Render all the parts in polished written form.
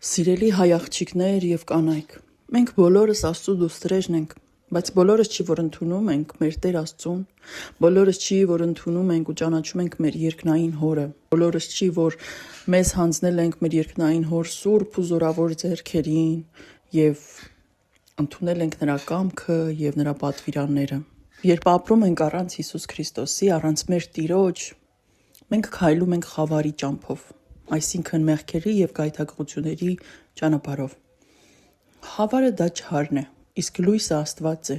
Սիրելի հայ աղջիկներ եւ կանայք, մենք բոլորս Աստծո դուստրերն ենք, բայց բոլորս չի որ ընդունում ենք մեր Տեր Աստծուն, բոլորս չի որ ընդունում ենք ու ճանաչում ենք մեր երկնային Հորը, բոլորս չի որ մեզ հանձնել ենք մեր երկնային Հոր սուրբ ու զորավոր ձեռքերին եւ ընդունել ենք նրա կամքը եւ նրա պատվիրանները։ Երբ ապրում ենք առանց Հիսուս Քրիստոսի, առանց մեր Տիրոջ, մենք քայլում ենք խավարի ճամփով, այսինքն մեղքերի եւ գայթակղությունների ճանապարհով։ Խավարը դա չարն է, իսկ լույսը Աստված է,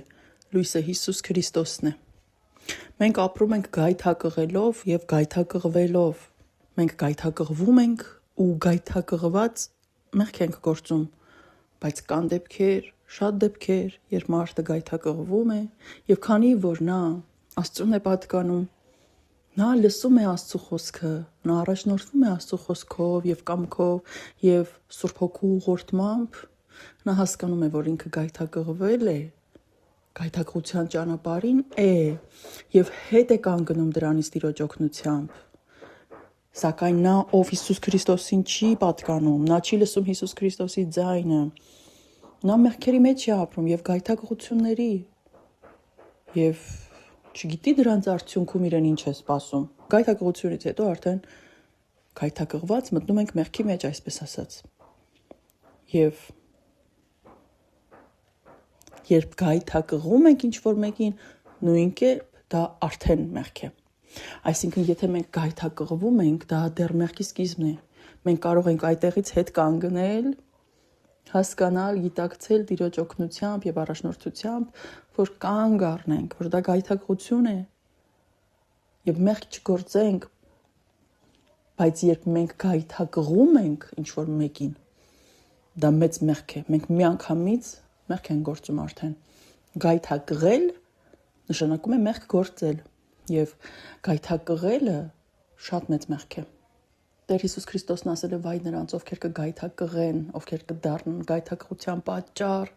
լույսը Հիսուս Քրիստոսն է։ Մենք ապրում ենք գայթակղելով եւ գայթակղվելով։ Մենք գայթակղվում ենք ու գայթակղված մեղք ենք գործում, բայց կան դեպքեր, շատ դեպքեր, երբ մարդը գայթակղվում է եւ քանի որ նա Աստծուն է պատկանում, նա լսում է Աստծո խոսքը, նա առաջնորդվում է Աստծո խոսքով եւ կամքով եւ Սուրբ Հոգու ուղղորդմամբ, նա հասկանում է, որ ինքը գայթակղվել է, գայթակղության ճանապարհին է եւ հետ է կանգնում դրանից Տիրոջ օգնությամբ։ Սակայն նա, ով Հիսուս Քրիստոսին չի պատկանում, նա չի լսում Հիսուս Քրիստոսի ձայնը, նա մեղքերի մեջ է ապրում եւ գայթակղությունների եւ չգիտի դրանց արդյունքում իրեն ինչ է սպասում։ Գայթակղությունից հետո արդեն գայթակղված մտնում ենք մեղքի մեջ, այսպես ասած։ Եվ երբ գայթակղում ենք ինչ-որ մեկին, նույն կերպ դա արդեն մեղք է։ Այսինքն, եթե մենք գայթակղվում ենք, դա դեռ մեղքի սկիզբն է։ Մենք կարող ենք այդտեղից հետ կանգնել, հասկանալ, գիտակցել Տիրոջ օգնությամբ եւ առաջնորդությամբ, որ կանգ առնենք, որ դա գայթակղություն է եւ մեղք չգործենք, բայց երբ մենք գայթակղում ենք ինչ-որ մեկին, դա մեծ մեղք է։ Մենք միանգամից մեղք ենք գործում արդեն։ Գայթակղել նշանակում է մեղք գործել եւ գայթակղելը շատ մեծ մեղք է։ Տեր Հիսուս Քրիստոսն ասել է վայ նրանց, ովքեր կգայթակղեն, ովքեր կդառնան գայթակղության պատճառ,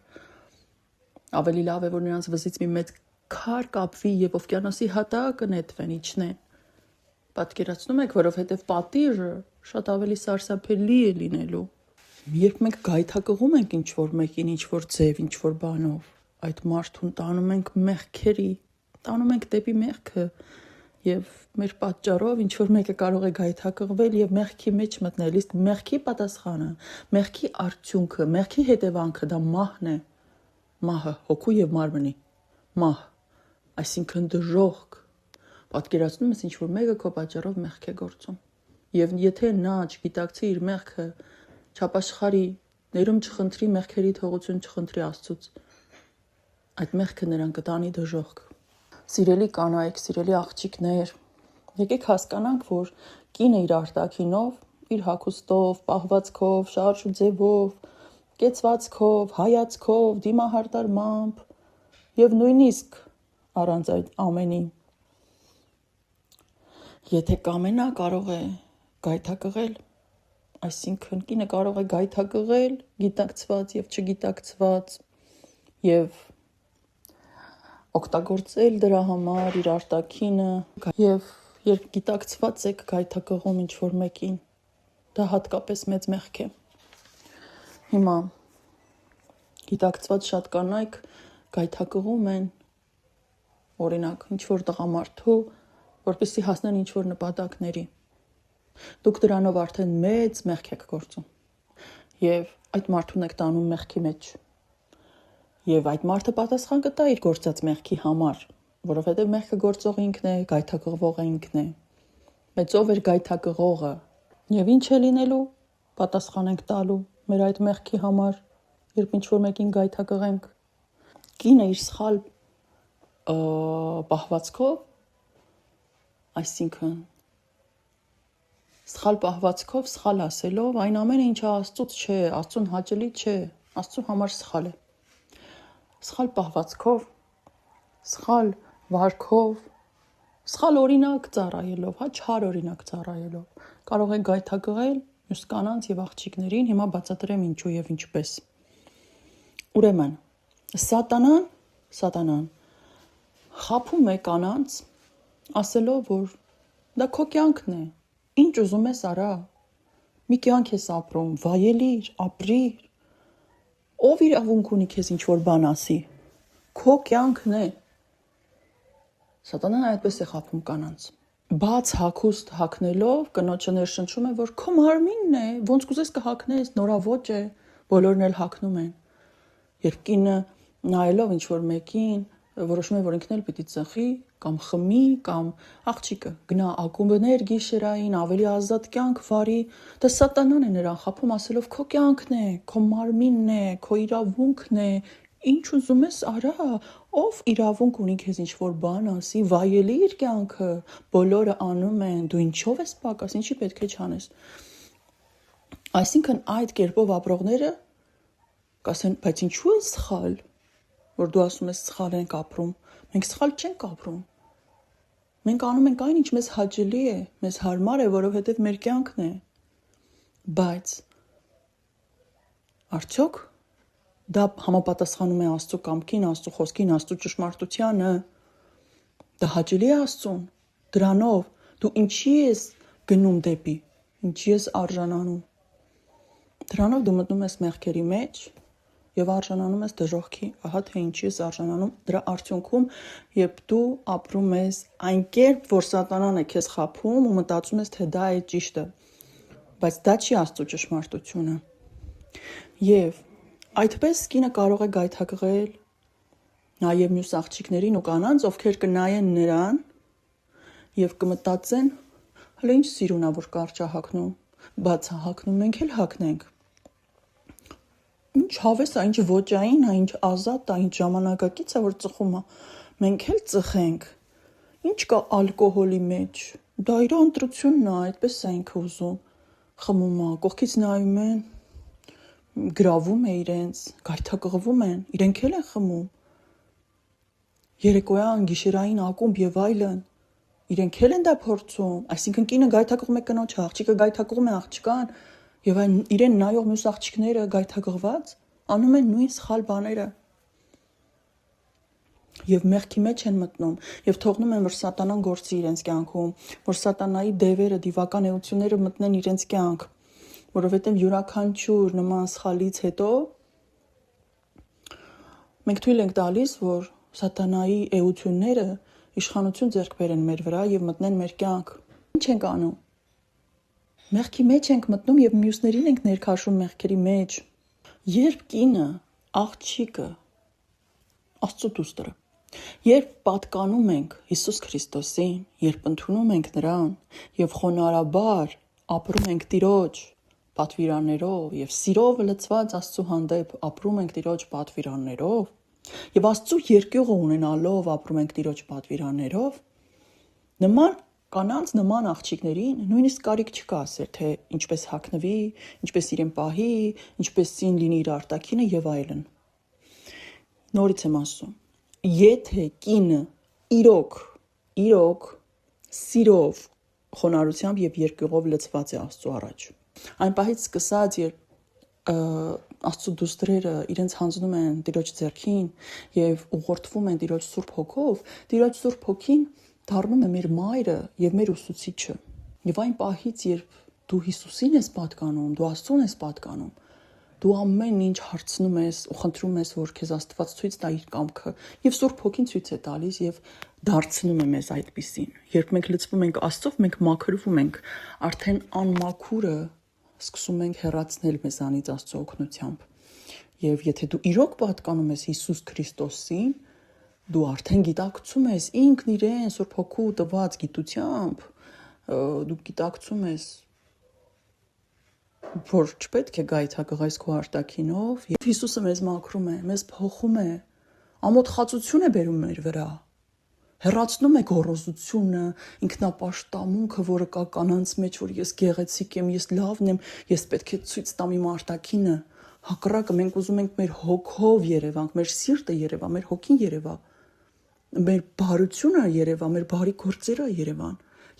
ավելի լավ է, որ նրանց վզից մի մեծ քար կապվի եւ օվկիանոսի հատակը նետվեն, իջնեն։ Պատկերացնում եք, որովհետեւ պատիժը շատ ավելի սարսափելի է լինելու։ Երբ մենք գայթակղում ենք ինչ-որ մեկին, ինչ-որ ձև, ինչ-որ բանով, այդ մարդուն տանում ենք մեղքերի, տանում ենք դեպի մեղքը եւ մեր պատճառով ինչ-որ մեկը կարող է գայթակղվել եւ մեղքի մեջ մտնել, իսկ մեղքի պատասխանը, մեղքի արդյունքը, մեղքի հետևանքը դա մահն է, մահը, հոգու եւ մարմնի մահ, այսինքն դժոխք։ Պատկերացնում ես ինչ-որ մեկը քո պատճառով մեղք է գործում եւ եթե նա չգիտակցի իր մեղքը, չապաշխարի, ներում չխնդրի, մեղքերի թողություն չխնդրի Աստծուց, այդ մեղքը նրան կտանի դժոխք։ Սիրելի կանայք, սիրելի աղջիկներ, եկեք հասկանանք, որ կինը իր արտաքինով, իր հագուստով, պահվածքով, շարժ ու ձևով, կեցվածքով, հայացքով, դիմահարտարմամբ եւ նույնիսկ առանց այդ ամենի, եթե կամենա, կարող է գայթակղել, այսինքն կինը կարող է գայթակղել, գիտակցված եւ չգիտակցված եւ օգտագործել դրա համար իր արտաքինը եւ երբ գիտակցված եք գայթակղում ինչ-որ մեկին, դա հատկապես մեծ մեղք է։ Հիմա գիտակցված շատ կանայք գայթակղում են, օրինակ, ինչ-որ տղամարդու, որպեսզի հասնեն ինչ-որ նպատակների։ Դուք դրանով արդեն մեծ մեղք եք գործում եւ այդ մարդուն եք տանում մեղքի մեջ։ Եվ այդ մարդը պատասխան կտա իր գործած մեղքի համար, որովհետև մեղքը գործող ինքն է, գայթակղվողը ինքն է։ Բայց ով էր գայթակղողը։ Եվ ինչ է լինելու, պատասխան ենք տալու մեր այդ մեղքի համար, երբ ինչ-որ մեկին գայթակղենք։ Կինը իր սխալ պահվածքով, այսինքն սխալ պահվածքով, սխալ ասելով, այն ամենը, ինչը Աստծուց չէ, Աստծուն հաճելի չէ, Աստծու համար սխալ է։ Սխալ պահվածքով, սխալ վարքով, սխալ օրինակ ծառայելով, չար օրինակ ծառայելով, կարող է գայթակղել մյուս կանանց եւ աղջիկներին, հիմա բացատրեմ ինչու եւ ինչպես։ Ուրեմն, սատանան խաբում է կանանց, ասելով, որ դա քո կյանքն է, ինչ ուզում ես արա, մի կյանք ես ապրում, վայելիր, ապրիր։ Ով իրավունք ունի քեզ ինչ-որ բան ասի։ Քո կյանքն է։ Սատանան այդպես է խաբում կանանց։ Բաց հագուստ հագնելով կնոջը ներշնչում է, որ քո մարմինն է, ոնց կուզես կհագնես, նորավոճ է, բոլորն էլ հագնում են։ Երբ կինը նայելով ինչ-որ մեկին, որոշում է, որ ինքն էլ պիտի ծխի, կամ խմի, կամ աղջիկը գնա ակումբներ գիշերային, ավելի ազատ կյանք վարի, դա սատանան է նրան խաբում ասելով քո կյանքն է, քո մարմինն է, քո իրավունքն է, ինչ ուզում ես արա, ով իրավունք ունի քեզ ինչ-որ բան ասի, վայելի իր կյանքը, բոլորը անում են, դու ինչով ես պակաս, ինչի պետք է չանես։ Այսինքն այդ կերպով ապրողները կասեն, բայց ինչու է սխալ, որ դու ասում ես սխալ ենք ապրում, մենք սխալ չենք ապրում, մենք անում ենք այն, ինչ մեզ հաճելի է, մեզ հարմար է, որովհետև մեր կյանքն է, բայց արդյոք դա համապատասխանում է Աստծո կամքին, Աստծո խոսքին, Աստծո ճշմարտությանը, դա հաճելի է Աստծուն, դրանով դու ինչի ես գնում դեպի, ինչի ես արժանանում, դրանով դու մտնում ես մեղքերի մեջ և արժանանում ես դժոխքի, ահա թե ինչի ես արժանանում, դրա արդյունքում, երբ դու ապրում ես այն կերպ, որ սատանան է քեզ խաբում ու մտածում ես, թե դա է ճիշտը, բայց դա չի Աստծո ճշմարտությունը։ Եվ այդպես կինը կարող է գայթակղել նաև մյուս աղջիկներին ու կանանց, ովքեր կնայեն նրան և կմտածեն, հələ ինչ սիրունա, որ կարճ է հագնում, բաց է հագնում, մենք էլ հագնենք։ Ինչ հավես է, ինչ ոճային է, ինչ ազատ է, ինչ ժամանակակից է, որ ծխում է, մենք էլ ծխենք, ինչ կա ալկոհոլի մեջ, դա իր ընտրությունն է, այդպես է ինքը ուզում, խմում է, կողքից նայում են, գրավում է իրենց, գայթակղվում են, իրենք էլ են խմում, երեկոյան, գիշերային ակումբ և այլն, իրենք էլ են դա փորձում, այսինքն կինը գայթակղում է կնոջը, աղջիկը գայթակղում է աղջկան, և այն իրեն նայող մյուս աղջիկները գայթակղված անում են նույն սխալ բաները և մեղքի մեջ են մտնում և թողնում են, որ սատանան գործի իրենց կյանքում, որ սատանայի դևերը, դիվական էությունները մտնեն իրենց կյանք, որովհետև յուրաքանչյուր նման սխալից հետո մենք թույլ ենք տալիս, որ սատանայի էությունները իշխանություն ձեռք բերեն մեր վրա և մտնեն մեր կյանք։ Ինչ ենք անում։ Մեղքի մեջ ենք մտնում և մյուսներին ենք ներքաշում մեղքերի մեջ։ Երբ կինը, աղջիկը, Աստծո դուստրը, երբ պատկանում ենք Հիսուս Քրիստոսին, երբ ընդունում ենք նրան և խոնարհաբար ապրում ենք Տիրոջ պատվիրաններով և սիրով լցված Աստծո հանդեպ ապրում ենք Տիրոջ պատվիրաններով և Աստծո երկյուղը ունենալով ապրում ենք Տիրոջ պատվիրաններով, նման կանանց, նման աղջիկներին նույնիսկ կարիք չկա ասել, թե ինչպես հագնվի, ինչպես իրեն պահի, ինչպեսին լինի իր արտաքինը և այլն։ Նորից եմ ասում, եթե կինը իրոք սիրով, խոնարհությամբ և երկյուղով լցված է Աստծո առաջ, այն պահից սկսած, երբ Աստծո դուստրերը իրենց հանձնում են Տիրոջ ձեռքին և ուղղորդվում են Տիրոջ Սուրբ Հոգով, Տիրոջ Սուրբ Հոգին դառնում է մեր մայրը և մեր ուսուցիչը։ Եվ այն պահից, երբ դու Հիսուսին ես պատկանում, դու Աստծուն ես պատկանում, դու ամեն ինչ հարցնում ես ու խնդրում ես, որ քեզ Աստված ցույց տա իր կամքը, և Սուրբ Հոգին ցույց է տալիս և դարձնում է մեզ այդպիսին։ Երբ մենք լցվում ենք Աստծով, մենք մաքրվում ենք, արդեն անմաքուրը սկսում ենք հեռացնել մեզանից Աստծո օգնությամբ։ Եվ եթե դու իրոք պատկանում ես Հիսուս Քրիստոսին, դու արդեն գիտակցում ես ինքն իրեն Սուրբ Հոգու տված գիտությամբ, դու գիտակցում ես, որ չպետք է գայթակղես քո արտաքինով, և Հիսուսը մեզ մաքրում է, մեզ փոխում է, ամոթխածություն է բերում մեր վրա, հեռացնում է գոռոզությունը, ինքնապաշտամունքը, որը կա կանանց մեջ, որ ես գեղեցիկ եմ, ես լավն եմ, ես պետք է ցույց տամ իմ արտաքինը, հակառակը մենք ուզում ենք մեր հոգով երևանք, մեր սիրտը երևա, մեր հոգին երևա, մեր բարությունը երևա, մեր բարի գործերը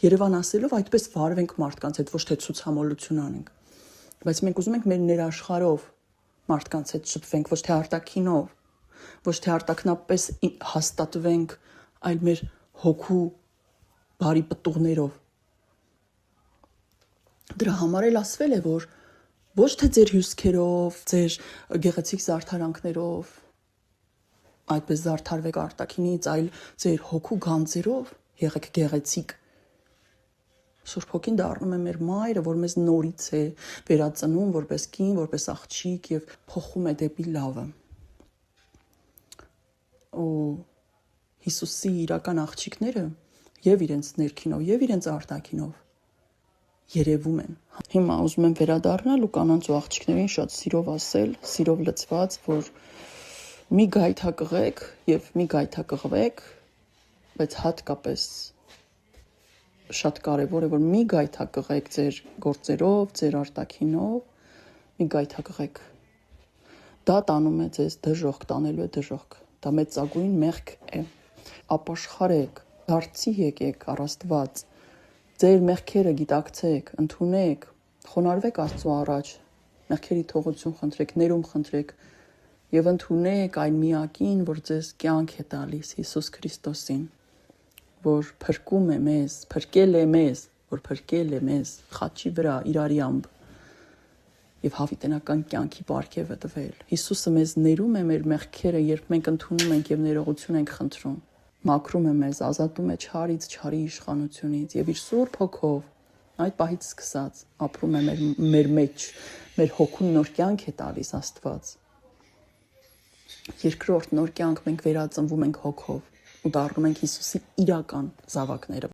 երևան ասելով այդպես վարվենք մարդկանց հետ, ոչ թե ցուցամոլություն անենք, բայց մենք ուզում ենք մեր ներաշխարհով մարդկանց հետ շփվենք, ոչ թե արտաքինով, ոչ թե արտաքնապես հաստատվենք, այլ մեր հոգու բարի պտուղներով։ Դրա համար էլ ասվել է, որ ոչ թե ձեր հյուսքերով, ձեր գեղեցիկ զարդարանքներով այդպես զարդարվեք արտաքինից, այլ ձեր հոգու գանձերով եղեք գեղեցիկ։ Սուրբ Հոգին դառնում է մեր մայրը, որ մեզ նորից է վերածնում որպես կին, որպես աղջիկ եւ փոխում է դեպի լավը։ Ու Հիսուսի իրական աղջիկները եւ իրենց ներքինով եւ իրենց արտաքինով երևում են։ Հիմա ուզում եմ վերադառնալ ու կանանց ու աղջիկներին շատ սիրով ասել, սիրով լցված, որ մի գայթակղեք եւ մի գայթակղվեք, բայց հատկապես շատ կարևոր է, որ մի գայթակղեք ձեր գործերով, ձեր արտաքինով, մի գայթակղեք։ Դա տանում է ձեզ դժոխք, տանելու է դժոխք։ Դա մեծագույն մեղք է։ Ապաշխարեք, դարձի եկեք առ Աստված։ Ձեր մեղքերը գիտակցեք, ընդունեք, խոնարհվեք Աստծո առաջ, մեղքերի թողություն խնդրեք, ներում խնդրեք եւ ընդունեք այն միակին, որ ձեզ կյանք է տալիս, Հիսուս Քրիստոսին, որ փրկում է մեզ, փրկել է մեզ խաչի վրա իրարի ամբ եւ հավիտենական կյանքի պարգևը տվել։ Հիսուսը մեզ ներում է մեր մեղքերը, երբ մենք ընդունում ենք եւ ներողություն ենք խնդրում։ Մաքրում է մեզ, ազատում է չարից, չարի իշխանությունից եւ իր Սուրբ Հոգով այդ պահից սկսած ապրում է մեր մեջ, մեր հոգուն նոր կյանք է տալիս Աստված։ Երկրորդ նոր կյանք մենք վերածնվում ենք Հոգով ու դառնում ենք Հիսուսի իրական զավակները։